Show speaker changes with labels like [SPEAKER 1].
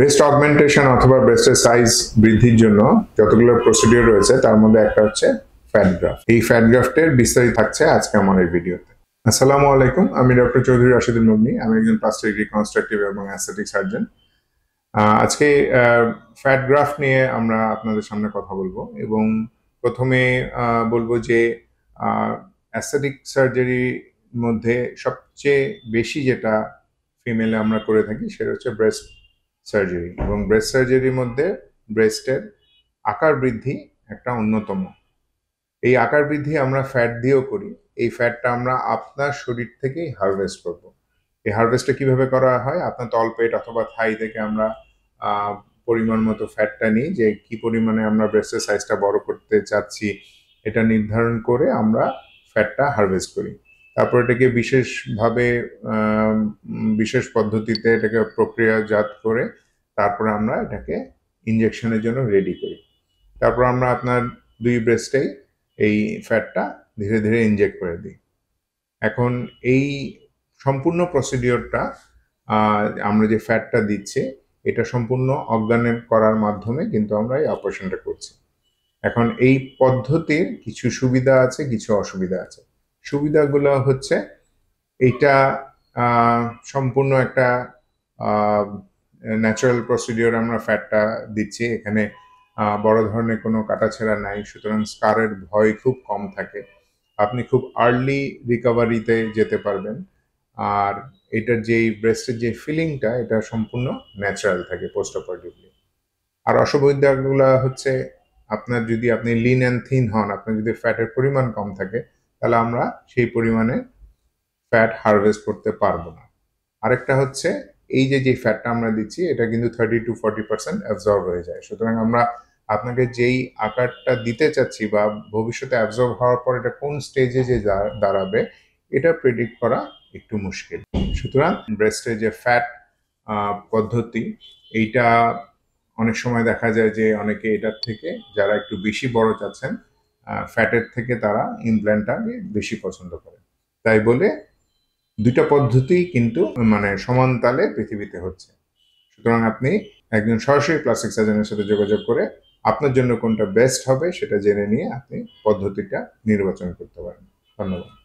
[SPEAKER 1] Breast augmentation অথবা ব্রেস্টের size বৃদ্ধির জন্য যতগুলো প্রসিডিওর রয়েছে তার মধ্যে একটা হচ্ছে ফ্যাট গ্রাফট। এই ফ্যাট গ্রাফটের বিস্তারিত থাকছে আজকে আমার এই ভিডিওতে। আসসালামু আলাইকুম, আমি ডক্টর চৌধুরী রাশিদুল মগনি। আমি একজন প্লাস্টিক রিকনস্ট্রাকটিভ এবং অ্যাস্থেটিক সার্জন। আজকে ফ্যাট গ্রাফট নিয়ে আমরা আপনাদের সামনে কথা বলবো এবং প্রথমে বলবো যে অ্যাস্থেটিক সার্জারির মধ্যে সবচেয়ে বেশি যেটা ফিমেলে আমরা করে থাকি সেটা হচ্ছে ব্রেস্ট সার্জারি, এবং ব্রেস্ট সার্জারির মধ্যে ব্রেস্টের আকার বৃদ্ধি একটা অন্যতম। এই আকার বৃদ্ধি আমরা ফ্যাট দিয়েও করি। এই ফ্যাটটা আমরা আপনার শরীর থেকেই হারভেস্ট করব। এই হারভেস্টটা কিভাবে করা হয়? আপনার তলপেট অথবা থাই থেকে আমরা পরিমাণ মতো ফ্যাটটা নিই, যে কি পরিমাণে আমরা ব্রেস্টের সাইজটা বড় করতে চাচ্ছি এটা নির্ধারণ করে আমরা ফ্যাটটা হারভেস্ট করি। তারপর এটাকে বিশেষভাবে বিশেষ পদ্ধতিতে এটাকে প্রক্রিয়াজাত করে তারপরে আমরা এটাকে ইনজেকশনের জন্য রেডি করি। তারপর আমরা আপনার দুই ব্রেস্টেই এই ফ্যাটটা ধীরে ধীরে ইনজেক্ট করে দিই। এখন এই সম্পূর্ণ প্রসিডিওরটা আমরা যে ফ্যাটটা দিচ্ছি এটা সম্পূর্ণ অজ্ঞানের করার মাধ্যমে কিন্তু আমরা এই অপারেশনটা করছি। এখন এই পদ্ধতির কিছু সুবিধা আছে, কিছু অসুবিধা আছে। সুবিধাগুলো হচ্ছে এইটা সম্পূর্ণ একটা ন্যাচারাল প্রসিডিওর, আমরা ফ্যাটটা দিচ্ছি, এখানে বড় ধরনের কোনো কাটাছেঁড়া নাই, সুতরাং স্কারের ভয় খুব কম থাকে। আপনি খুব আর্লি রিকভারিতে যেতে পারবেন। আর এটার যেই ব্রেস্টের যে ফিলিংটা এটা সম্পূর্ণ ন্যাচারাল থাকে পোস্ট অপারেটিভলি। আর অসুবিধাগুলো হচ্ছে আপনার যদি আপনি লিন অ্যান্ড থিন হন, আপনার যদি ফ্যাটের পরিমাণ কম থাকে, তাহলে আমরা সেই পরিমাণে ফ্যাট হারভেস্ট করতে পারবো না। আরেকটা হচ্ছে এই যে ফ্যাটটা আমরা দিচ্ছি এটা কিন্তু 30-40% অ্যাবজর্ব হয়ে যায়। সুতরাং আমরা আপনাকে যেই আকারটা দিতে চাচ্ছি বা ভবিষ্যতে অ্যাবজর্ব হওয়ার পর এটা কোন স্টেজে যে দাঁড়াবে এটা প্রেডিক্ট করা একটু মুশকিল। সুতরাং ব্রেস্টের যে ফ্যাট পদ্ধতি এইটা অনেক সময় দেখা যায় যে অনেকে এটার থেকে যারা একটু বেশি বড় চাচ্ছেন ফ্যাটের থেকে তারা ইমপ্ল্যান্টটাকে বেশি পছন্দ করে। তাই বলে দুইটা পদ্ধতি কিন্তু সমান তালে পৃথিবীতে হচ্ছে। সুতরাং আপনি একজন সরাসরি প্লাস্টিক সার্জনের সাথে যোগাযোগ করে আপনার জন্য কোনটা বেস্ট হবে সেটা জেনে নিয়ে আপনি পদ্ধতিটা নির্বাচন করতে পারেন। ধন্যবাদ।